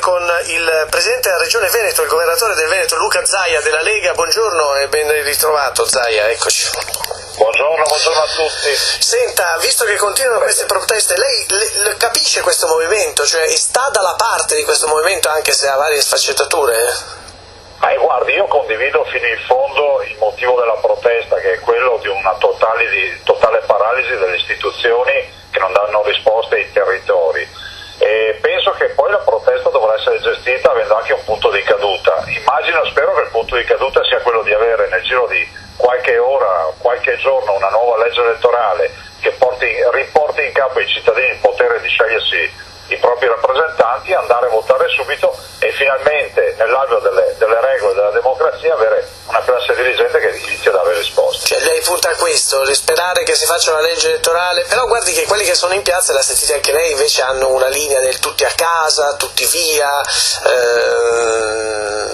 Con il presidente della regione Veneto, il governatore del Veneto Luca Zaia della Lega. Buongiorno e ben ritrovato Zaia, eccoci. Buongiorno a tutti. Senta, visto che continuano queste proteste, lei capisce questo movimento, cioè sta dalla parte di questo movimento anche se ha varie sfaccettature? Guardi, io condivido fino in fondo il motivo della protesta, che è quello di una totale paralisi delle istituzioni che non danno risposte ai territori. E penso che poi la protesta dovrà essere gestita avendo anche un punto di caduta. Spero che il punto di caduta sia quello di avere nel giro di qualche ora, qualche giorno una nuova legge elettorale che riporti in capo ai cittadini il potere di scegliersi i propri rappresentanti, andare a votare subito e finalmente nell'alveo delle regole della democrazia avere una classe dirigente che inizia a dare risposte. Cioè lei punta a questo, sperare che si faccia una legge elettorale, però guardi che quelli che sono in piazza, la sentite anche lei, invece hanno una linea del tutti a casa, tutti via,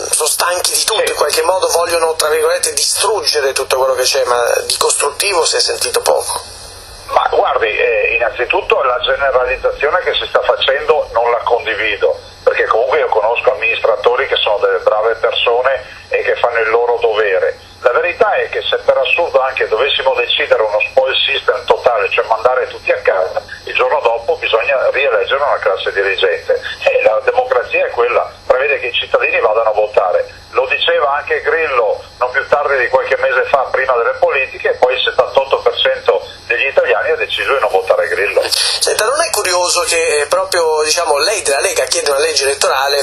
sono stanchi di tutto, sì. In qualche modo vogliono, tra virgolette, distruggere tutto quello che c'è, ma di costruttivo si è sentito poco. Ma guardi, innanzitutto la generalizzazione che si sta facendo non la condivido, perché comunque io conosco amministratori che sono delle brave persone e che fanno il loro dovere. La verità è che se per assurdo anche dovessimo decidere uno spoil system totale, cioè mandare tutti a casa, il giorno dopo bisogna rieleggere una classe dirigente. E la democrazia è quella, prevede che i cittadini vadano a votare. Lo diceva anche Grillo non più tardi di qualche mese fa, prima delle politiche, e poi il 78% degli italiani ha deciso di non votare Grillo. Senta, non è curioso che proprio lei della Lega chiede una legge elettorale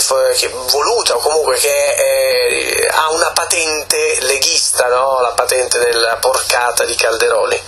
voluta o comunque che ha una patente leghista, no? La patente della porcata di Calderoli?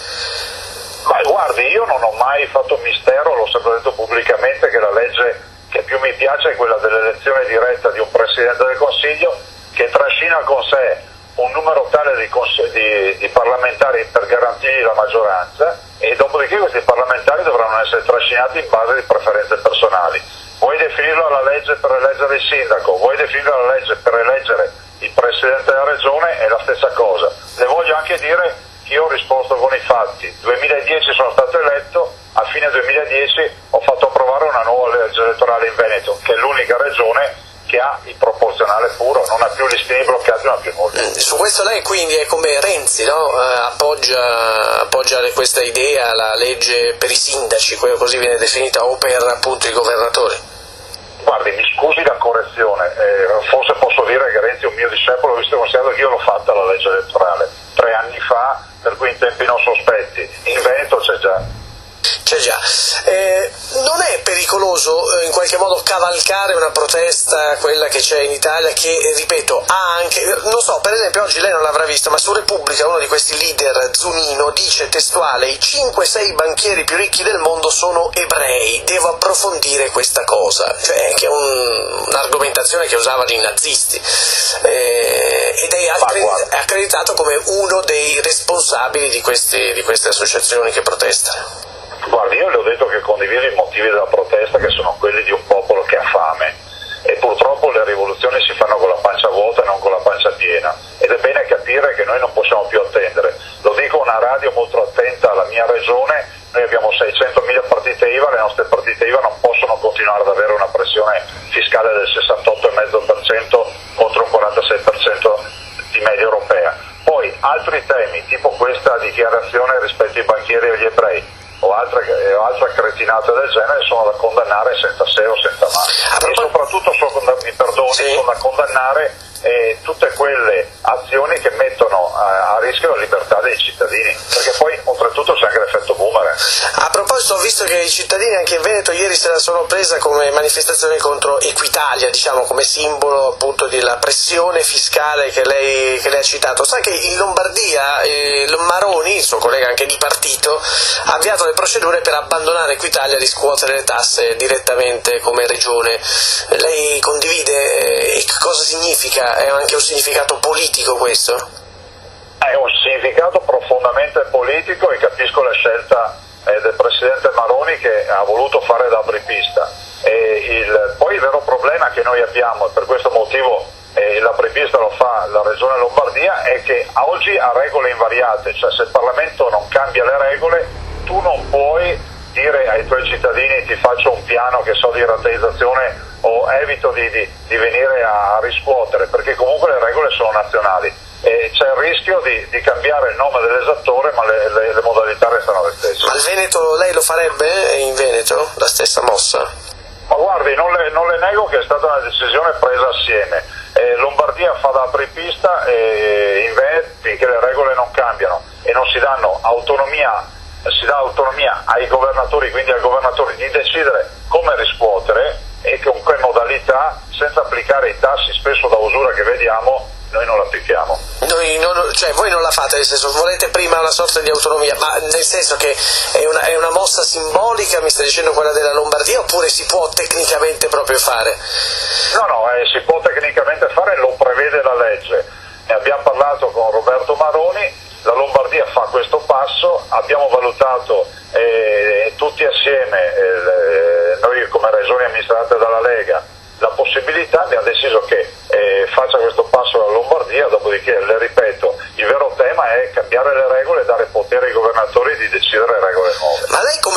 Ma guardi, io non ho mai fatto mistero, l'ho sempre detto pubblicamente, che la legge che più mi piace è quella dell'elezione diretta di un Presidente del Consiglio che trascina con sé un numero tale di parlamentari per garantirgli la maggioranza, e dopodiché questi parlamentari dovranno essere trascinati in base di preferenze personali. Vuoi definirlo la legge per eleggere il sindaco, vuoi definirlo la legge per eleggere il Presidente della Regione, è la stessa cosa. Le voglio anche dire che io ho risposto con i fatti. Nel 2010 sono stato eletto, a fine 2010 ho fatto approvare una nuova legge elettorale in Veneto, che è l'unica regione che ha il proporzionale puro, non ha più listini bloccati, non ha più nulla. Su questo lei quindi è come Renzi, no? appoggia questa idea, la legge per i sindaci, così viene definita, o per appunto i governatori? Guardi, mi scusi la correzione, forse posso dire che Renzi è un mio discepolo, visto e considerato che io l'ho fatta la legge elettorale 3 anni fa, per cui in tempi non sospetti. In Veneto c'è già. C'è già. Non è pericoloso in qualche modo cavalcare una protesta, quella che c'è in Italia, che, ripeto, ha anche, non so, per esempio oggi lei non l'avrà visto, ma su Repubblica uno di questi leader, Zunino, dice testuale: i 5-6 banchieri più ricchi del mondo sono ebrei, devo approfondire questa cosa, cioè che è un'argomentazione che usavano i nazisti, ed è accreditato come uno dei responsabili di queste associazioni che protestano. Guardi, io le ho detto che condivido i motivi della protesta, che sono quelli di un popolo che ha fame, e purtroppo le rivoluzioni si fanno con la pancia vuota e non con la pancia piena, ed è bene capire che noi non possiamo più attendere. Lo dico a una radio molto attenta alla mia regione: noi abbiamo 600.000 partite IVA, le nostre partite IVA non possono continuare ad avere una pressione fiscale del 68,5% contro un 46% di media europea. Poi altri temi, tipo questa dichiarazione rispetto ai banchieri e agli ebrei, o altre cretinate del genere, sono da condannare senza se o senza ma. E soprattutto sono da condannare tutte quelle azioni che mettono a rischio la libertà dei cittadini, perché poi oltretutto c'è anche l'effetto boomerang. A proposito, ho visto che i cittadini anche in Veneto ieri se la sono presa come manifestazione contro Equitalia, come simbolo appunto della pressione fiscale che lei ha citato. Sa che in Lombardia Maroni, il suo collega anche di partito, ha avviato le procedure per abbandonare Equitalia e riscuotere le tasse direttamente come regione. Lei condivide? E cosa significa? È anche un significato politico questo? È un significato profondamente politico, e capisco la scelta del Presidente Maroni, che ha voluto fare da apripista. Poi il vero problema che noi abbiamo, e per questo motivo l'apripista lo fa la Regione Lombardia, è che oggi ha regole invariate, cioè se il Parlamento non cambia le regole tu non puoi dire ai tuoi cittadini: ti faccio un piano che so di rateizzazione o evito di venire a riscuotere, perché comunque le regole sono nazionali e c'è il rischio di cambiare il nome dell'esattore, ma le modalità restano le stesse. Ma il Veneto, lei lo farebbe in Veneto, la stessa mossa? Ma guardi, non le nego che è stata una decisione presa assieme. Lombardia fa da apripista e in Veneto, finché le regole non cambiano e non si danno autonomia, si dà autonomia ai governatori, quindi ai governatori di decidere come riscuotere e con che modalità, senza applicare i tassi spesso da usura che vediamo, noi non l'applichiamo. Voi non la fate, nel senso, volete prima una sorta di autonomia, ma nel senso che è una mossa simbolica, mi sta dicendo, quella della Lombardia, oppure si può tecnicamente proprio fare? No, si può tecnicamente fare, lo prevede la legge. Ne abbiamo parlato con Roberto Maroni, la Lombardia fa questo passo, abbiamo valutato tutti assieme, noi come regioni amministrate dalla Lega, la possibilità, abbiamo deciso che faccia questo passo alla Lombardia, dopodiché, le ripeto, il vero tema è cambiare le regole e dare potere ai governatori di decidere regole nuove. Ma lei come